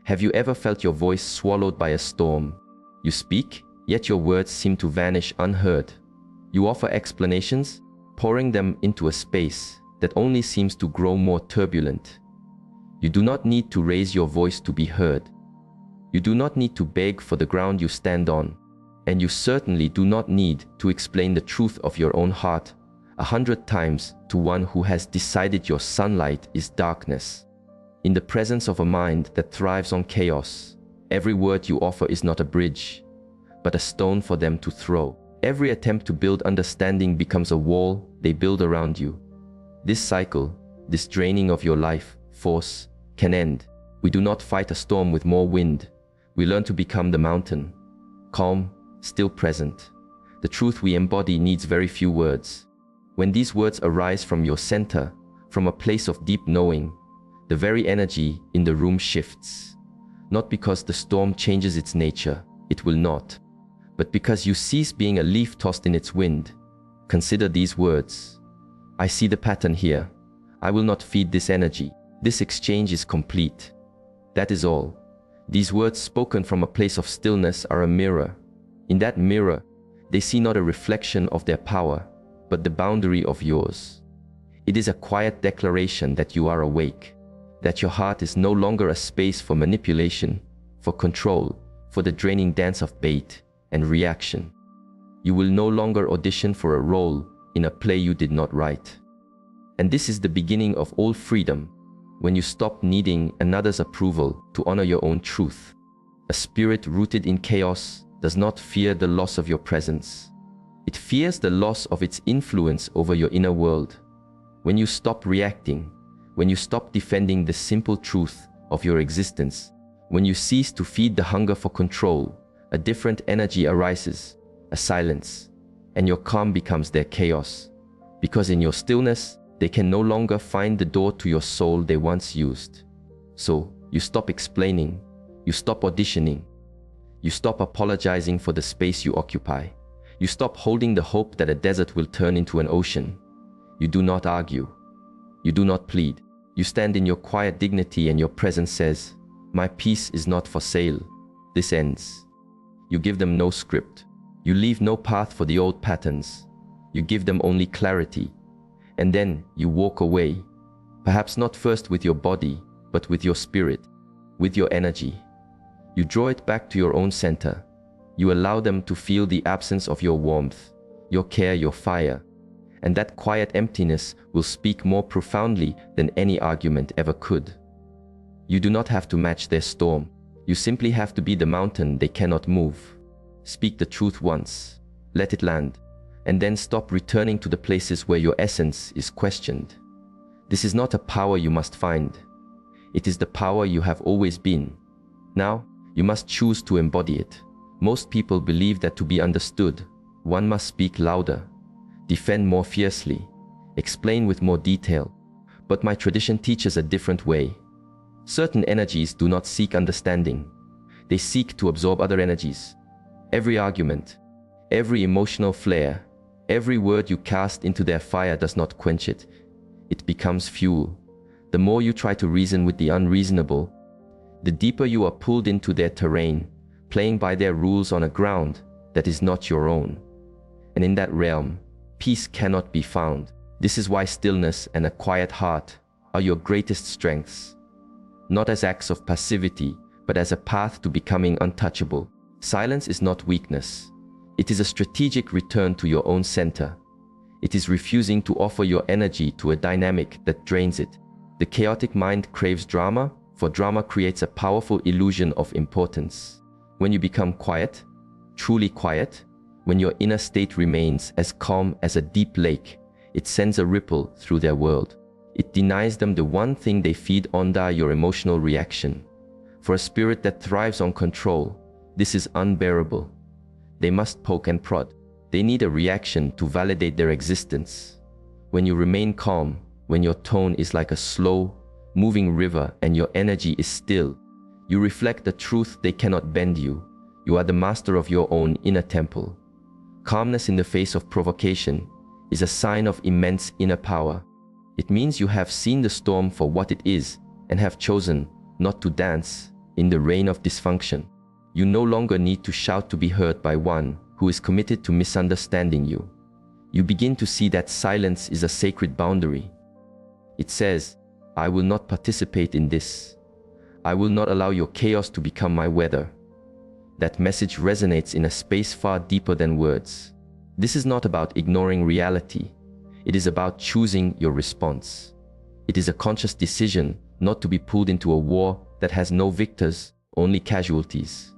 Have you ever felt your voice swallowed by a storm? You speak, yet your words seem to vanish unheard. You offer explanations, pouring them into a space that only seems to grow more turbulent. You do not need to raise your voice to be heard. You do not need to beg for the ground you stand on, and you certainly do not need to explain the truth of your own heart 100 times to one who has decided your sunlight is darkness. In the presence of a mind that thrives on chaos, every word you offer is not a bridge, but a stone for them to throw. Every attempt to build understanding becomes a wall they build around you. This cycle, this draining of your life force, can end. We do not fight a storm with more wind. We learn to become the mountain, calm, still present. The truth we embody needs very few words. When these words arise from your center, from a place of deep knowing, the very energy in the room shifts. Not because the storm changes its nature, it will not, but because you cease being a leaf tossed in its wind. Consider these words. I see the pattern here. I will not feed this energy. This exchange is complete. That is all. These words spoken from a place of stillness are a mirror. In that mirror, they see not a reflection of their power, but the boundary of yours. It is a quiet declaration that you are awake, that your heart is no longer a space for manipulation, for control, for the draining dance of bait and reaction. You will no longer audition for a role in a play you did not write. And this is the beginning of all freedom, when you stop needing another's approval to honor your own truth. A spirit rooted in chaos does not fear the loss of your presence. It fears the loss of its influence over your inner world. When you stop reacting, when you stop defending the simple truth of your existence, when you cease to feed the hunger for control, a different energy arises, a silence, and your calm becomes their chaos. Because in your stillness, they can no longer find the door to your soul they once used. So, you stop explaining, you stop auditioning, you stop apologizing for the space you occupy. You stop holding the hope that a desert will turn into an ocean. You do not argue. You do not plead. You stand in your quiet dignity and your presence says, my peace is not for sale. This ends. You give them no script. You leave no path for the old patterns. You give them only clarity. And then you walk away. Perhaps not first with your body, but with your spirit, with your energy. You draw it back to your own center. You allow them to feel the absence of your warmth, your care, your fire. And that quiet emptiness will speak more profoundly than any argument ever could. You do not have to match their storm. You simply have to be the mountain they cannot move. Speak the truth once, let it land, and then stop returning to the places where your essence is questioned. This is not a power you must find. It is the power you have always been. Now, you must choose to embody it. Most people believe that to be understood, one must speak louder, defend more fiercely, explain with more detail. But my tradition teaches a different way. Certain energies do not seek understanding. They seek to absorb other energies. Every argument, every emotional flare, every word you cast into their fire does not quench it. It becomes fuel. The more you try to reason with the unreasonable, the deeper you are pulled into their terrain, playing by their rules on a ground that is not your own. And in that realm, peace cannot be found. This is why stillness and a quiet heart are your greatest strengths. Not as acts of passivity, but as a path to becoming untouchable. Silence is not weakness. It is a strategic return to your own center. It is refusing to offer your energy to a dynamic that drains it. The chaotic mind craves drama, for drama creates a powerful illusion of importance. When you become quiet, truly quiet, when your inner state remains as calm as a deep lake, it sends a ripple through their world. It denies them the one thing they feed on, your emotional reaction. For a spirit that thrives on control, this is unbearable. They must poke and prod. They need a reaction to validate their existence. When you remain calm, when your tone is like a slow, moving river and your energy is still, you reflect the truth they cannot bend you. You are the master of your own inner temple. Calmness in the face of provocation is a sign of immense inner power. It means you have seen the storm for what it is and have chosen not to dance, in the reign of dysfunction. You no longer need to shout to be heard by one who is committed to misunderstanding you. You begin to see that silence is a sacred boundary. It says, I will not participate in this. I will not allow your chaos to become my weather. That message resonates in a space far deeper than words. This is not about ignoring reality. It is about choosing your response. It is a conscious decision not to be pulled into a war that has no victors, only casualties.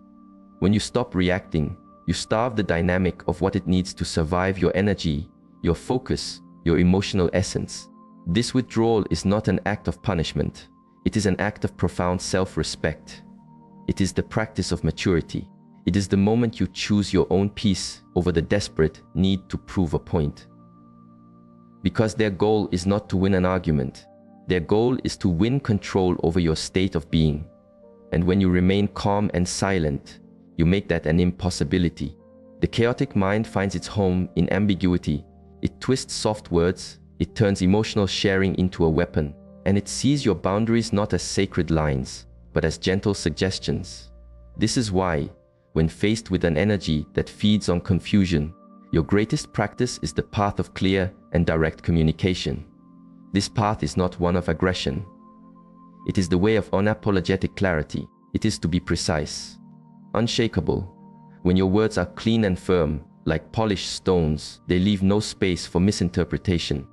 When you stop reacting, you starve the dynamic of what it needs to survive: your energy, your focus, your emotional essence. This withdrawal is not an act of punishment. It is an act of profound self-respect. It is the practice of maturity. It is the moment you choose your own peace over the desperate need to prove a point. Because their goal is not to win an argument. Their goal is to win control over your state of being. And when you remain calm and silent, you make that an impossibility. The chaotic mind finds its home in ambiguity. It twists soft words, it turns emotional sharing into a weapon, and it sees your boundaries not as sacred lines, but as gentle suggestions. This is why, when faced with an energy that feeds on confusion, your greatest practice is the path of clear and direct communication. This path is not one of aggression. It is the way of unapologetic clarity. It is to be precise, unshakable. When your words are clean and firm, like polished stones, they leave no space for misinterpretation.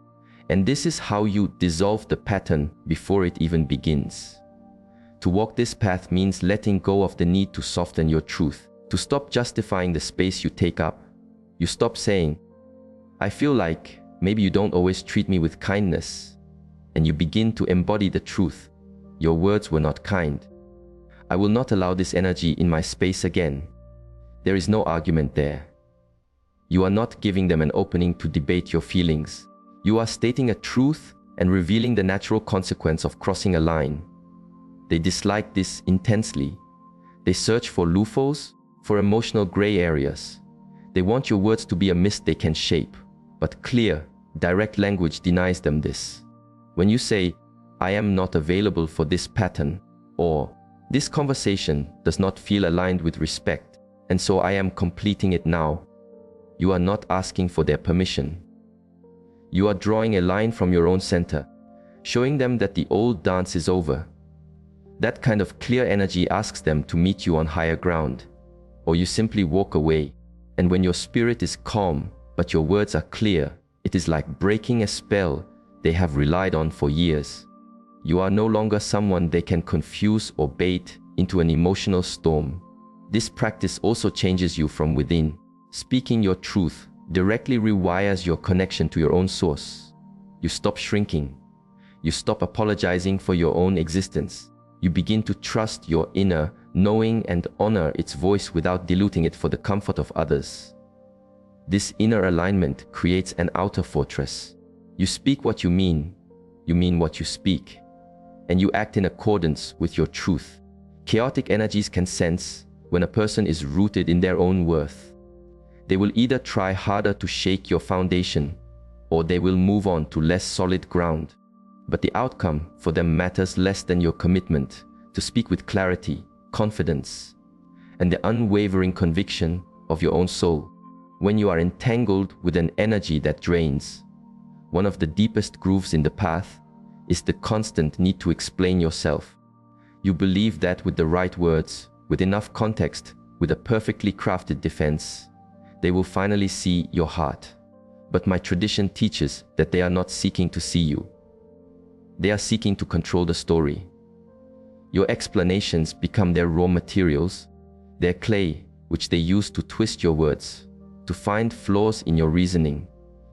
And this is how you dissolve the pattern before it even begins. To walk this path means letting go of the need to soften your truth, to stop justifying the space you take up. You stop saying, I feel like maybe you don't always treat me with kindness, and you begin to embody the truth. Your words were not kind. I will not allow this energy in my space again. There is no argument there. You are not giving them an opening to debate your feelings. You are stating a truth and revealing the natural consequence of crossing a line. They dislike this intensely. They search for loopholes, for emotional gray areas. They want your words to be a mist they can shape, but clear, direct language denies them this. When you say, I am not available for this pattern, or this conversation does not feel aligned with respect, and so I am completing it now, you are not asking for their permission. You are drawing a line from your own center, showing them that the old dance is over. That kind of clear energy asks them to meet you on higher ground, or you simply walk away. And when your spirit is calm, but your words are clear, it is like breaking a spell they have relied on for years. You are no longer someone they can confuse or bait into an emotional storm. This practice also changes you from within. Speaking your truth directly rewires your connection to your own source. You stop shrinking. You stop apologizing for your own existence. You begin to trust your inner knowing and honor its voice without diluting it for the comfort of others. This inner alignment creates an outer fortress. You speak what you mean what you speak, and you act in accordance with your truth. Chaotic energies can sense when a person is rooted in their own worth. They will either try harder to shake your foundation, or they will move on to less solid ground. But the outcome for them matters less than your commitment to speak with clarity, confidence, and the unwavering conviction of your own soul. When you are entangled with an energy that drains, one of the deepest grooves in the path is the constant need to explain yourself. You believe that with the right words, with enough context, with a perfectly crafted defense, they will finally see your heart. But my tradition teaches that they are not seeking to see you. They are seeking to control the story. Your explanations become their raw materials, their clay, which they use to twist your words, to find flaws in your reasoning,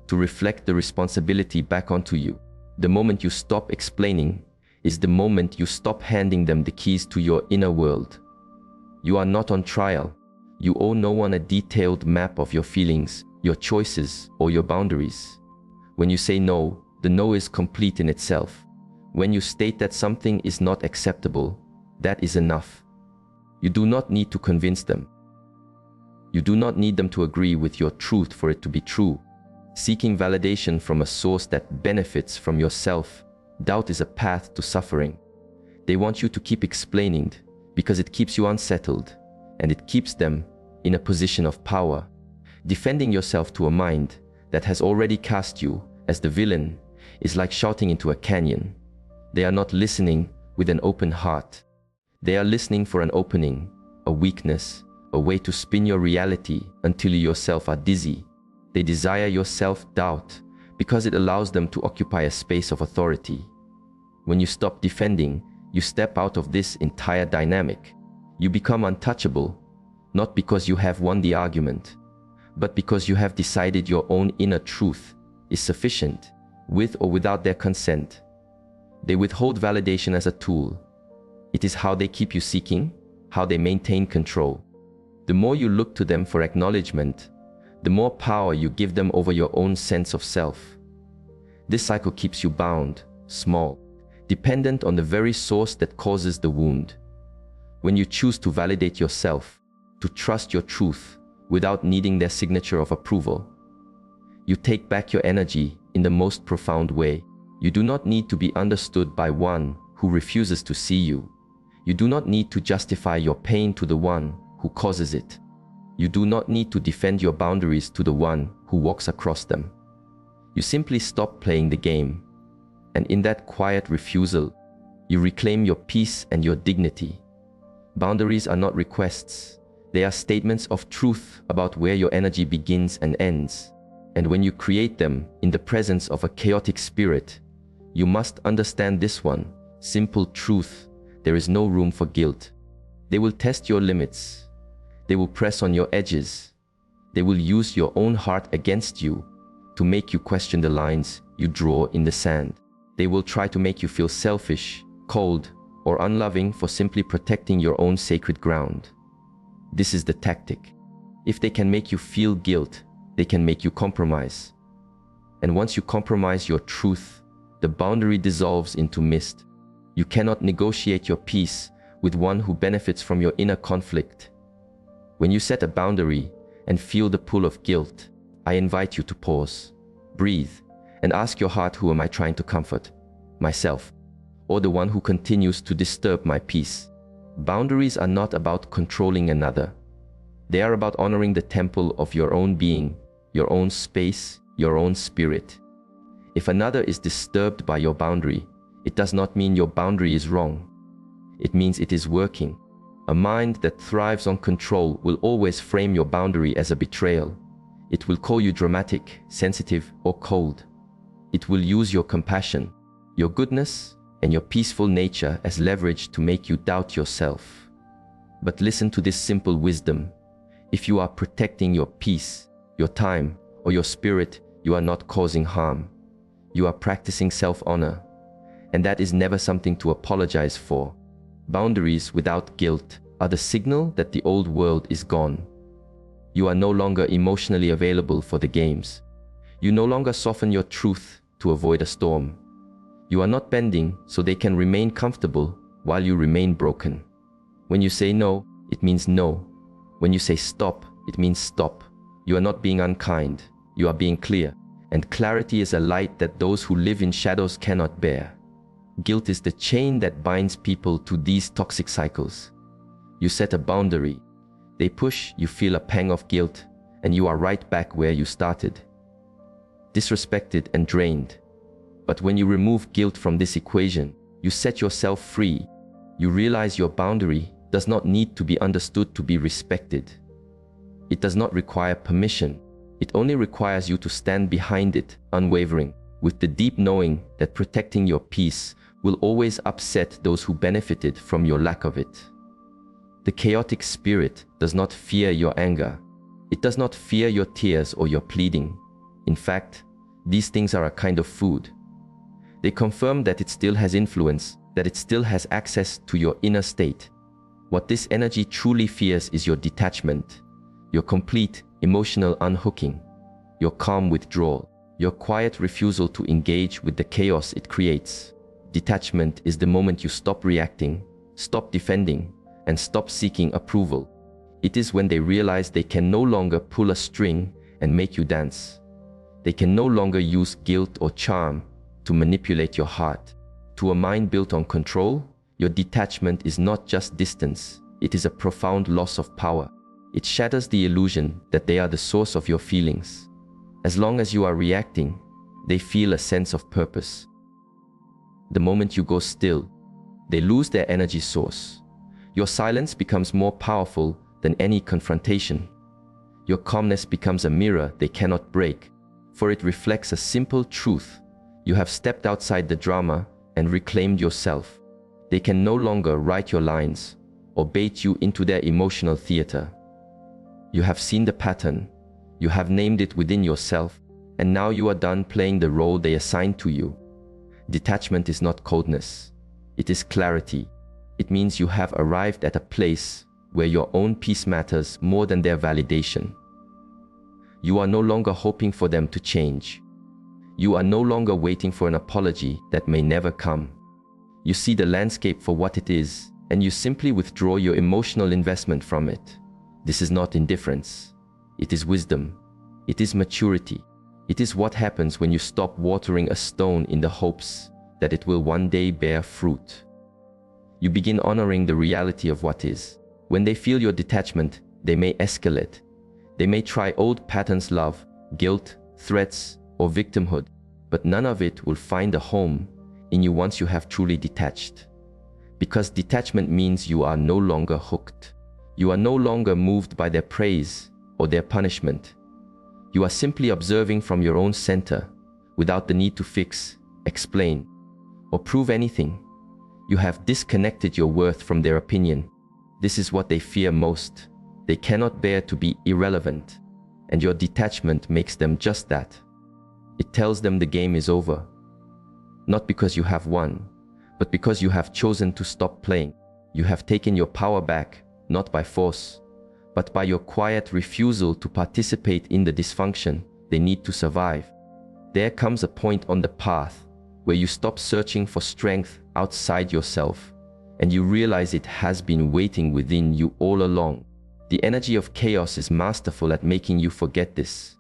to reflect the responsibility back onto you. The moment you stop explaining is the moment you stop handing them the keys to your inner world. You are not on trial. You owe no one a detailed map of your feelings, your choices, or your boundaries. When you say no, the no is complete in itself. When you state that something is not acceptable, that is enough. You do not need to convince them. You do not need them to agree with your truth for it to be true. Seeking validation from a source that benefits from yourself, doubt is a path to suffering. They want you to keep explaining, because it keeps you unsettled, and it keeps them in a position of power. Defending yourself to a mind that has already cast you as the villain is like shouting into a canyon. They are not listening with an open heart. They are listening for an opening, a weakness, a way to spin your reality until you yourself are dizzy. They desire your self-doubt because it allows them to occupy a space of authority. When you stop defending, you step out of this entire dynamic. You become untouchable, not because you have won the argument, but because you have decided your own inner truth is sufficient, with or without their consent. They withhold validation as a tool. It is how they keep you seeking, how they maintain control. The more you look to them for acknowledgement, the more power you give them over your own sense of self. This cycle keeps you bound, small, dependent on the very source that causes the wound. When you choose to validate yourself, to trust your truth without needing their signature of approval, you take back your energy in the most profound way. You do not need to be understood by one who refuses to see you. You do not need to justify your pain to the one who causes it. You do not need to defend your boundaries to the one who walks across them. You simply stop playing the game, and in that quiet refusal, you reclaim your peace and your dignity. Boundaries are not requests. They are statements of truth about where your energy begins and ends. And when you create them in the presence of a chaotic spirit, you must understand this one simple truth: there is no room for guilt. They will test your limits. They will press on your edges. They will use your own heart against you to make you question the lines you draw in the sand. They will try to make you feel selfish, cold, or unloving for simply protecting your own sacred ground. This is the tactic. If they can make you feel guilt, they can make you compromise. And once you compromise your truth, the boundary dissolves into mist. You cannot negotiate your peace with one who benefits from your inner conflict. When you set a boundary and feel the pull of guilt, I invite you to pause, breathe, and ask your heart, who am I trying to comfort? Myself, or the one who continues to disturb my peace? Boundaries are not about controlling another. They are about honoring the temple of your own being, your own space, your own spirit. If another is disturbed by your boundary, it does not mean your boundary is wrong. It means it is working. A mind that thrives on control will always frame your boundary as a betrayal. It will call you dramatic, sensitive, or cold. It will use your compassion, your goodness, and your peaceful nature as leverage to make you doubt yourself. But listen to this simple wisdom. If you are protecting your peace, your time, or your spirit, you are not causing harm. You are practicing self-honor, and that is never something to apologize for. Boundaries without guilt are the signal that the old world is gone. You are no longer emotionally available for the games. You no longer soften your truth to avoid a storm. You are not bending so they can remain comfortable while you remain broken. When you say no, it means no. When you say stop, it means stop. You are not being unkind. You are being clear. And clarity is a light that those who live in shadows cannot bear. Guilt is the chain that binds people to these toxic cycles. You set a boundary. They push, you feel a pang of guilt, and you are right back where you started. Disrespected and drained. But when you remove guilt from this equation, you set yourself free. You realize your boundary does not need to be understood to be respected. It does not require permission. It only requires you to stand behind it, unwavering, with the deep knowing that protecting your peace will always upset those who benefited from your lack of it. The chaotic spirit does not fear your anger. It does not fear your tears or your pleading. In fact, these things are a kind of food. They confirm that it still has influence, that it still has access to your inner state. What this energy truly fears is your detachment, your complete emotional unhooking, your calm withdrawal, your quiet refusal to engage with the chaos it creates. Detachment is the moment you stop reacting, stop defending, and stop seeking approval. It is when they realize they can no longer pull a string and make you dance. They can no longer use guilt or charm to manipulate your heart. To a mind built on control, Your detachment is not just distance, it is a profound loss of power. It shatters the illusion that they are the source of your feelings. As long as you are reacting, they feel a sense of purpose. The moment you go still, they lose their energy source. Your silence becomes more powerful than any confrontation. Your calmness becomes a mirror they cannot break, for it reflects a simple truth. You have stepped outside the drama and reclaimed yourself. They can no longer write your lines or bait you into their emotional theater. You have seen the pattern, you have named it within yourself, and now you are done playing the role they assigned to you. Detachment is not coldness, it is clarity. It means you have arrived at a place where your own peace matters more than their validation. You are no longer hoping for them to change. You are no longer waiting for an apology that may never come. You see the landscape for what it is, and you simply withdraw your emotional investment from it. This is not indifference. It is wisdom. It is maturity. It is what happens when you stop watering a stone in the hopes that it will one day bear fruit. You begin honoring the reality of what is. When they feel your detachment, they may escalate. They may try old patterns: love, guilt, threats, or victimhood, but none of it will find a home in you once you have truly detached. Because detachment means you are no longer hooked. You are no longer moved by their praise or their punishment. You are simply observing from your own center without the need to fix, explain, or prove anything. You have disconnected your worth from their opinion. This is what they fear most. They cannot bear to be irrelevant, and your detachment makes them just that. It tells them the game is over. Not because you have won, but because you have chosen to stop playing. You have taken your power back, not by force, but by your quiet refusal to participate in the dysfunction they need to survive. There comes a point on the path where you stop searching for strength outside yourself, and you realize it has been waiting within you all along. The energy of chaos is masterful at making you forget this.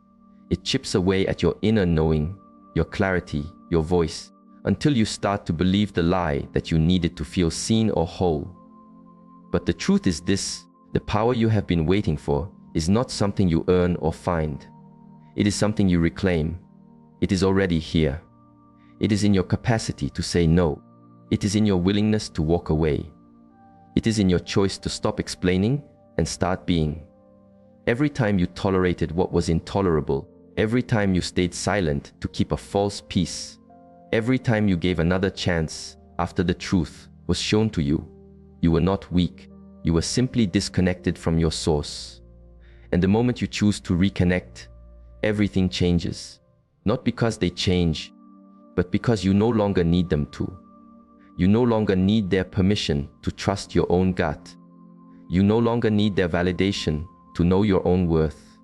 It chips away at your inner knowing, your clarity, your voice, until you start to believe the lie that you needed to feel seen or whole. But the truth is this: the power you have been waiting for is not something you earn or find. It is something you reclaim. It is already here. It is in your capacity to say no. It is in your willingness to walk away. It is in your choice to stop explaining and start being. Every time you tolerated what was intolerable, every time you stayed silent to keep a false peace, every time you gave another chance after the truth was shown to you, you were not weak. You were simply disconnected from your source. And the moment you choose to reconnect, everything changes. Not because they change, but because you no longer need them to. You no longer need their permission to trust your own gut. You no longer need their validation to know your own worth.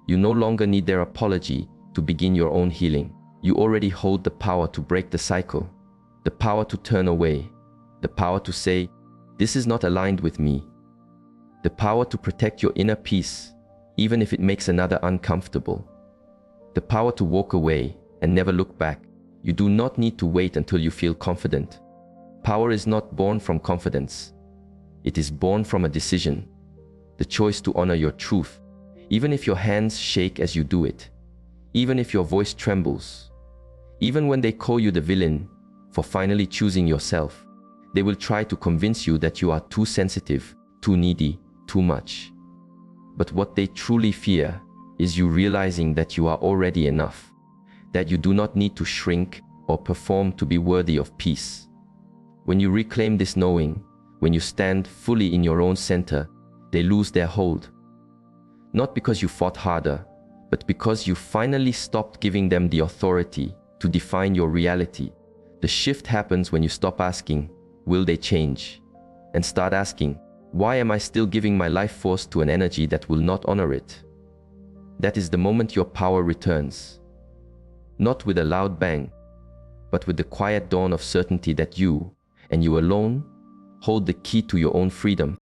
You no longer need their apology to begin your own healing. You already hold the power to break the cycle, the power to turn away, the power to say, "This is not aligned with me," the power to protect your inner peace, even if it makes another uncomfortable, the power to walk away and never look back. You do not need to wait until you feel confident. Power is not born from confidence. It is born from a decision, the choice to honor your truth, even if your hands shake as you do it, even if your voice trembles, even when they call you the villain for finally choosing yourself. They will try to convince you that you are too sensitive, too needy, too much. But what they truly fear is you realizing that you are already enough, that you do not need to shrink or perform to be worthy of peace. When you reclaim this knowing, when you stand fully in your own center, they lose their hold. Not because you fought harder, but because you finally stopped giving them the authority to define your reality. The shift happens when you stop asking, "Will they change?" and start asking, "Why am I still giving my life force to an energy that will not honor it?" That is the moment your power returns. Not with a loud bang, but with the quiet dawn of certainty that you, and you alone, hold the key to your own freedom.